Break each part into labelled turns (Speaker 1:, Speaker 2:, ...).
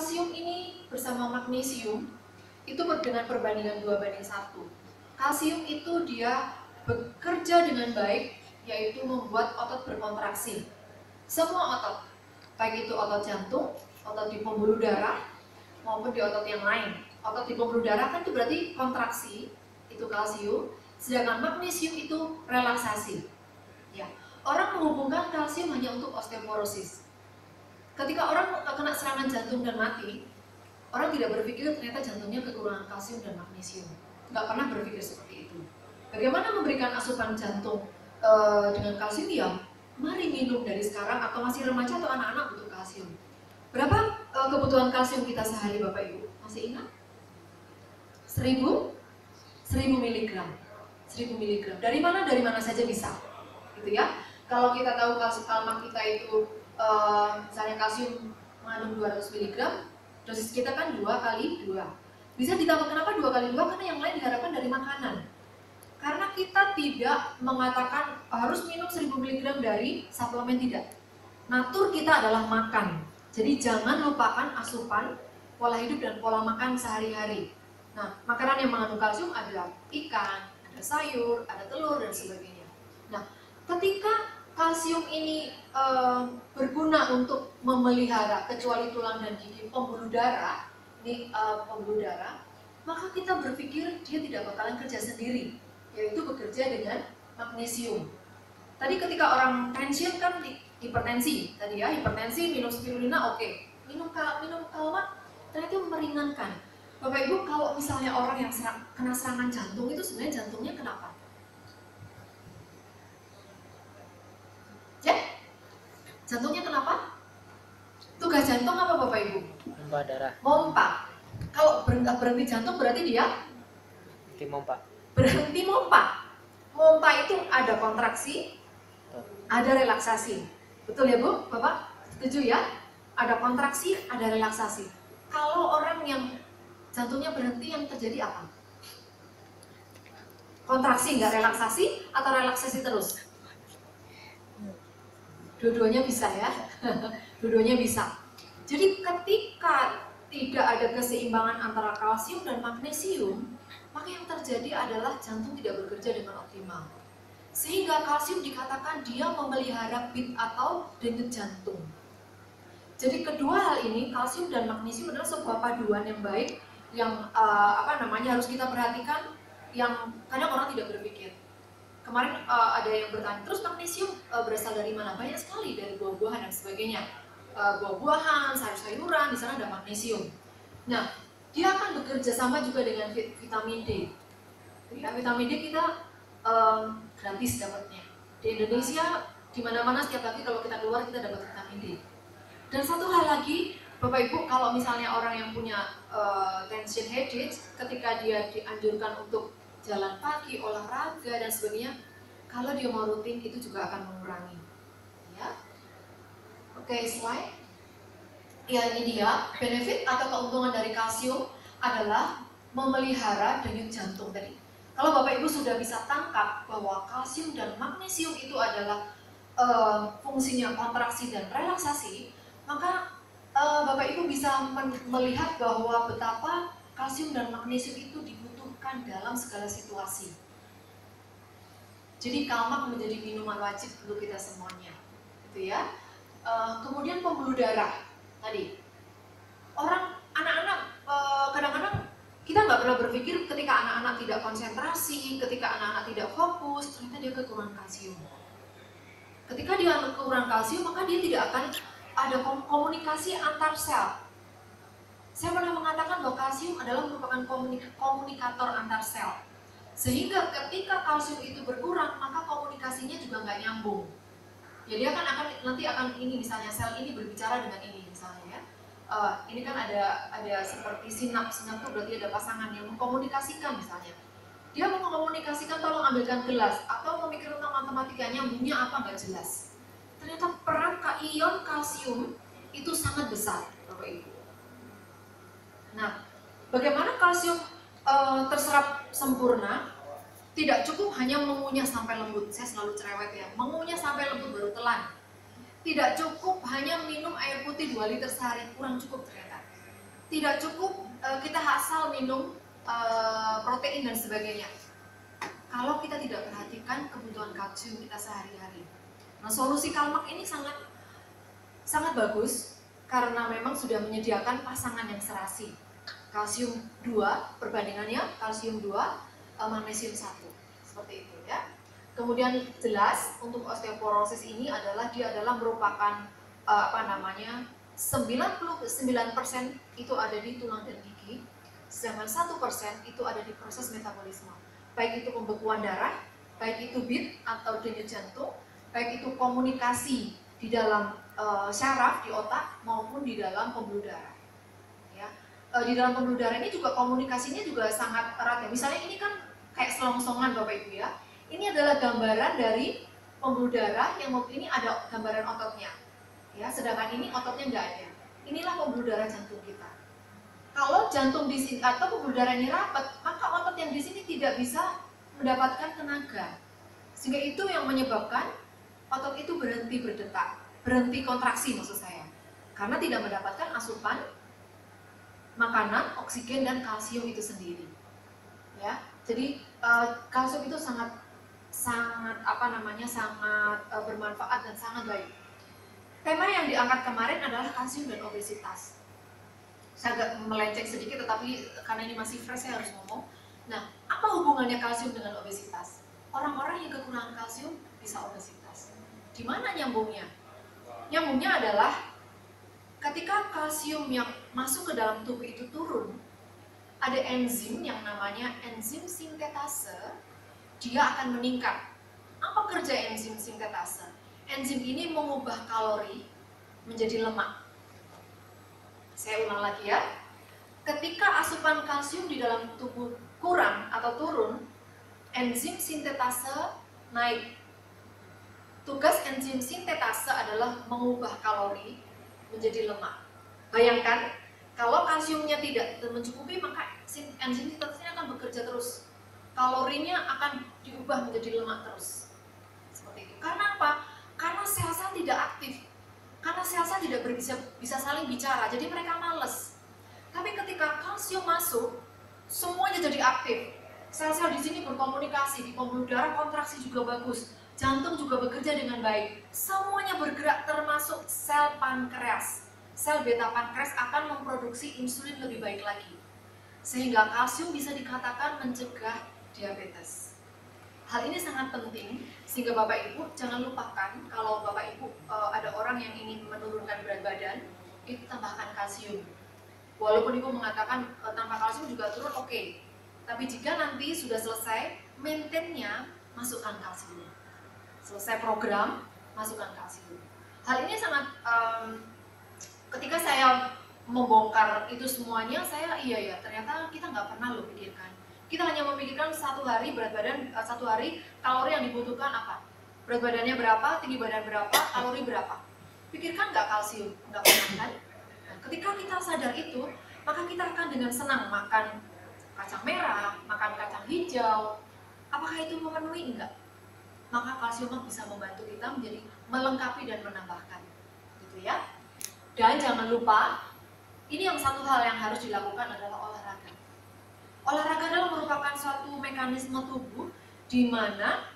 Speaker 1: kalsium ini bersama magnesium itu dengan perbandingan 2:1. Kalsium itu dia bekerja dengan baik, yaitu membuat otot berkontraksi. Semua otot, baik itu otot jantung, otot di pembuluh darah, maupun di otot yang lain. Otot di pembuluh darah kan itu berarti kontraksi, itu kalsium, sedangkan magnesium itu relaksasi. Ya, orang menghubungkan kalsium hanya untuk osteoporosis. Ketika orang kena serangan jantung dan mati, orang tidak berpikir ternyata jantungnya kekurangan kalsium dan magnesium. Nggak pernah berpikir seperti itu. Bagaimana memberikan asupan jantung dengan kalsium? Ya, mari minum dari sekarang, atau masih remaja atau anak-anak butuh kalsium. Berapa kebutuhan kalsium kita sehari, Bapak Ibu? Masih ingat? 1000 mg. 1000 mg. Dari mana saja bisa. Gitu ya. Kalau kita tahu kalsium almak kita itu misalnya kalsium mengandung 200 mg, dosis kita kan 2x2. Bisa ditambah, kenapa 2x2? Karena yang lain diharapkan dari makanan. Karena kita tidak mengatakan harus minum 1000 mg dari suplemen, tidak. Natur kita adalah makan. Jadi jangan lupakan asupan, pola hidup dan pola makan sehari-hari. Nah, makanan yang mengandung kalsium ada ikan, ada sayur, ada telur, dan sebagainya. Nah, ketika kalsium ini berguna untuk memelihara kecuali tulang dan gigi pembuluh darah, pembuluh darah, maka kita berpikir dia tidak bakalan kerja sendiri, yaitu bekerja dengan magnesium. Tadi ketika orang tension kan hipertensi, tadi ya hipertensi minum spirulina oke. Minum kalmak ternyata meringankan. Bapak Ibu, kalau misalnya orang yang kena serangan jantung itu sebenarnya jantungnya kenapa? Jantungnya kenapa? Tugas jantung apa Bapak Ibu?
Speaker 2: Pompa darah.
Speaker 1: Mompa. Kalau berhenti jantung berarti dia?
Speaker 2: Berhenti mompa.
Speaker 1: Berhenti mompa. Mompa itu ada kontraksi, ada relaksasi. Betul ya Bu? Bapak? Setuju ya? Ada kontraksi, ada relaksasi. Kalau orang yang jantungnya berhenti, yang terjadi apa? Kontraksi nggak relaksasi, atau relaksasi terus? Dua-duanya bisa ya. Dua-duanya bisa. Jadi ketika tidak ada keseimbangan antara kalsium dan magnesium, maka yang terjadi adalah jantung tidak bekerja dengan optimal. Sehingga kalsium dikatakan dia memelihara beat atau denyut jantung. Jadi kedua hal ini, kalsium dan magnesium adalah sebuah paduan yang baik, yang harus kita perhatikan, yang kadang orang tidak berpikir. Kemarin ada yang bertanya, terus magnesium berasal dari mana? Banyak sekali, dari buah-buahan dan sebagainya. Buah-buahan, sayur-sayuran, di sana ada magnesium. Nah, dia akan bekerja sama juga dengan vitamin D. Ya, vitamin D kita gratis dapatnya. Di Indonesia, di mana-mana setiap pagi kalau kita keluar kita dapat vitamin D. Dan satu hal lagi, Bapak Ibu, kalau misalnya orang yang punya tension headache, ketika dia dianjurkan untuk jalan pagi, olahraga dan sebagainya, kalau dia mau rutin itu juga akan mengurangi. Ya, oke, slide. Ya, ini dia benefit atau keuntungan dari kalsium adalah memelihara denyut jantung tadi. Kalau Bapak Ibu sudah bisa tangkap bahwa kalsium dan magnesium itu adalah fungsinya kontraksi dan relaksasi, maka Bapak Ibu bisa melihat bahwa betapa kalsium dan magnesium itu dibutuhkan dalam segala situasi. Jadi kalmak menjadi minuman wajib untuk kita semuanya, gitu ya. Kemudian pembuluh darah tadi, anak-anak kadang-kadang kita nggak pernah berpikir ketika anak-anak tidak konsentrasi, ketika anak-anak tidak fokus, ternyata dia kekurangan kalsium. Ketika dia kekurangan kalsium, maka dia tidak akan ada komunikasi antar sel. Saya pernah mengatakan bahwa kalsium adalah merupakan komunikator antar sel. Sehingga ketika kalsium itu berkurang, maka komunikasinya juga nggak nyambung. Ya, dia nanti akan ini, misalnya sel ini berbicara dengan ini misalnya ya. Ini kan ada seperti sinaps itu berarti ada pasangan yang mengkomunikasikan misalnya. Dia mau mengkomunikasikan tolong ambilkan gelas, atau memikir tentang matematika, nyambungnya apa nggak jelas. Ternyata peran ion kalsium itu sangat besar, Bapak Ibu. Nah, bagaimana kalsium terserap sempurna? Tidak cukup hanya mengunyah sampai lembut. Saya selalu cerewet ya, mengunyah sampai lembut baru telan. Tidak cukup hanya minum air putih 2 liter sehari, kurang cukup ternyata. Tidak cukup kita asal minum protein dan sebagainya. Kalau kita tidak perhatikan kebutuhan kalsium kita sehari-hari. Nah, solusi Kalmak ini sangat bagus karena memang sudah menyediakan pasangan yang serasi. Kalsium 2 perbandingannya kalsium 2 magnesium 1. Seperti itu ya. Kemudian jelas untuk osteoporosis ini dia adalah merupakan 99% itu ada di tulang dan gigi, sedangkan 1% itu ada di proses metabolisme. Baik itu pembekuan darah, baik itu beat atau denyut jantung, baik itu komunikasi di dalam syaraf di otak maupun di dalam pembuluh darah. Ya. Di dalam pembuluh darah ini juga komunikasinya juga sangat erat ya. Misalnya ini kan kayak selongsongan Bapak Ibu ya. Ini adalah gambaran dari pembuluh darah yang ini ada gambaran ototnya. Ya, sedangkan ini ototnya nggak ada. Inilah pembuluh darah jantung kita. Kalau jantung di sini atau pembuluh darah ini rapat, maka otot yang di sini tidak bisa mendapatkan tenaga. Sehingga itu yang menyebabkan otot itu berhenti berdetak, berhenti kontraksi maksud saya. Karena tidak mendapatkan asupan makanan, oksigen dan kalsium itu sendiri. Ya. Jadi kalsium itu sangat bermanfaat dan sangat baik. Tema yang diangkat kemarin adalah kalsium dan obesitas. Saya agak melenceng sedikit, tetapi karena ini masih fresh saya harus ngomong. Nah, apa hubungannya kalsium dengan obesitas? Orang-orang yang kekurangan kalsium bisa obesitas. Di mana nyambungnya? Nyambungnya adalah ketika kalsium yang masuk ke dalam tubuh itu turun, ada enzim yang namanya enzim sintetase, dia akan meningkat. Apa kerja enzim sintetase? Enzim ini mengubah kalori menjadi lemak. Saya ulang lagi ya. Ketika asupan kalsium di dalam tubuh kurang atau turun, enzim sintetase naik. Tugas enzim sintetase adalah mengubah kalori menjadi lemak. Bayangkan, kalau kalsiumnya tidak mencukupi, maka enzim sintetase akan bekerja terus. Kalorinya akan diubah menjadi lemak terus. Seperti itu. Karena apa? Karena sel-sel tidak aktif. Karena sel-sel tidak bisa saling bicara, jadi mereka males. Tapi ketika kalsium masuk, semuanya jadi aktif. Sel-sel di sini berkomunikasi, di pembuluh darah kontraksi juga bagus, jantung juga bekerja dengan baik. Semuanya bergerak termasuk sel pankreas. Sel beta pankreas akan memproduksi insulin lebih baik lagi. Sehingga kalsium bisa dikatakan mencegah diabetes. Hal ini sangat penting sehingga Bapak Ibu jangan lupakan kalau Bapak Ibu ada orang yang ingin menurunkan berat badan, itu tambahkan kalsium. Walaupun Ibu mengatakan tanpa kalsium juga turun, oke. Tapi jika nanti sudah selesai, maintain-nya masukkan kalsium. Selesai program, masukkan kalsium. Hal ini sangat ketika saya membongkar itu semuanya, saya ternyata kita nggak pernah loh pikirkan. Kita hanya memikirkan satu hari kalori yang dibutuhkan apa, berat badannya berapa, tinggi badan berapa, kalori berapa. Pikirkan nggak kalsium, nggak pernah kan? Nah, ketika kita sadar itu, maka kita akan dengan senang makan kacang merah, makan kacang hijau. Apakah itu memenuhi? Enggak. Maka kalsium bisa membantu kita menjadi melengkapi dan menambahkan, gitu ya. Dan jangan lupa, ini yang satu hal yang harus dilakukan adalah olahraga. Olahraga adalah merupakan suatu mekanisme tubuh di mana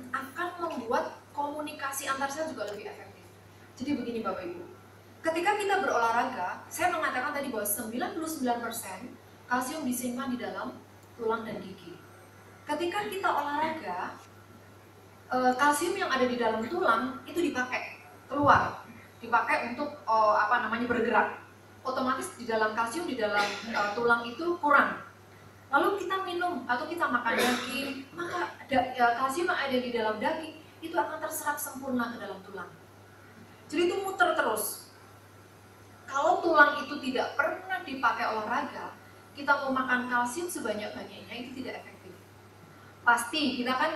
Speaker 1: akan membuat komunikasi antar sel juga lebih efektif. Jadi begini Bapak Ibu, ketika kita berolahraga, saya mengatakan tadi bahwa 99% kalsium disimpan di dalam tulang dan gigi. Ketika kita olahraga, kalsium yang ada di dalam tulang itu dipakai untuk bergerak. Otomatis di dalam kalsium di dalam tulang itu kurang. Lalu kita minum atau kita makan daging, maka kalsium yang ada di dalam daging itu akan terserap sempurna ke dalam tulang. Jadi itu muter terus. Kalau tulang itu tidak pernah dipakai olahraga, kita mau makan kalsium sebanyak-banyaknya itu tidak efektif. Pasti kita kan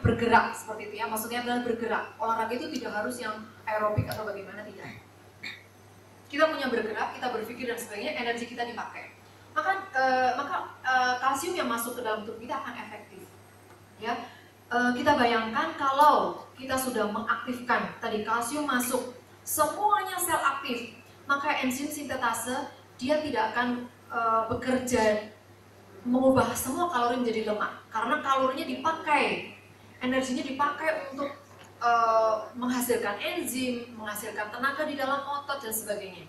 Speaker 1: bergerak seperti itu ya, maksudnya adalah bergerak. Olahraga itu tidak harus yang aerobik atau bagaimana, tidak. Kita punya bergerak, kita berpikir dan sebagainya, energi kita dipakai. Maka kalsium yang masuk ke dalam tubuh kita akan efektif. Ya, kita bayangkan kalau kita sudah mengaktifkan tadi kalsium masuk, semuanya sel aktif, maka enzim sintetase dia tidak akan bekerja mengubah semua kalori menjadi lemak, karena kalorinya dipakai, energinya dipakai untuk menghasilkan enzim, menghasilkan tenaga di dalam otot dan sebagainya.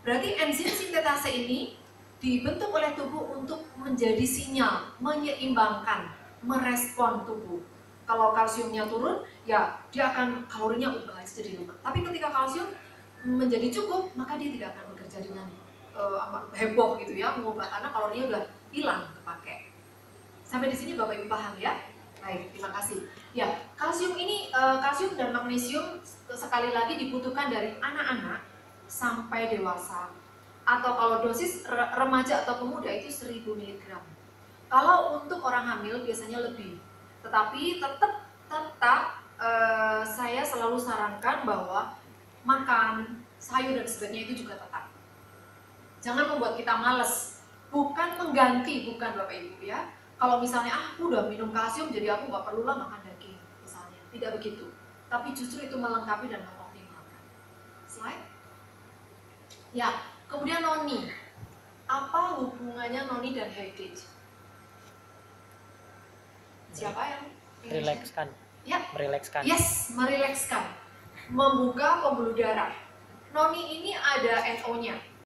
Speaker 1: Berarti enzim sintetase ini dibentuk oleh tubuh untuk menjadi sinyal, menyeimbangkan, merespon tubuh. Kalau kalsiumnya turun, ya dia akan kalorinya ubah jadi lemak. Tapi ketika kalsium menjadi cukup, maka dia tidak akan bekerja dengan heboh gitu ya, mengubah, karena kalorinya udah hilang kepake. Sampai di sini Bapak Ibu paham ya? Baik, terima kasih. Ya, kalsium ini, kalsium dan magnesium sekali lagi dibutuhkan dari anak-anak sampai dewasa. Atau kalau dosis remaja atau pemuda itu 1000 mg. Kalau untuk orang hamil biasanya lebih. Tetapi tetap saya selalu sarankan bahwa makan sayur dan sebagainya itu juga tetap. Jangan membuat kita males, bukan mengganti, bukan Bapak Ibu ya. Kalau misalnya aku udah minum kalsium jadi aku nggak perlulah makan daging misalnya, tidak begitu. Tapi justru itu melengkapi dan mengoptimalkan. Slide. Ya, kemudian noni. Apa hubungannya noni dan heritage? Siapa yang
Speaker 2: Rilekskan.
Speaker 1: Ya.
Speaker 2: Merilekskan.
Speaker 1: Yes, merilekskan. Membuka pembuluh darah. Noni ini ada NO-nya.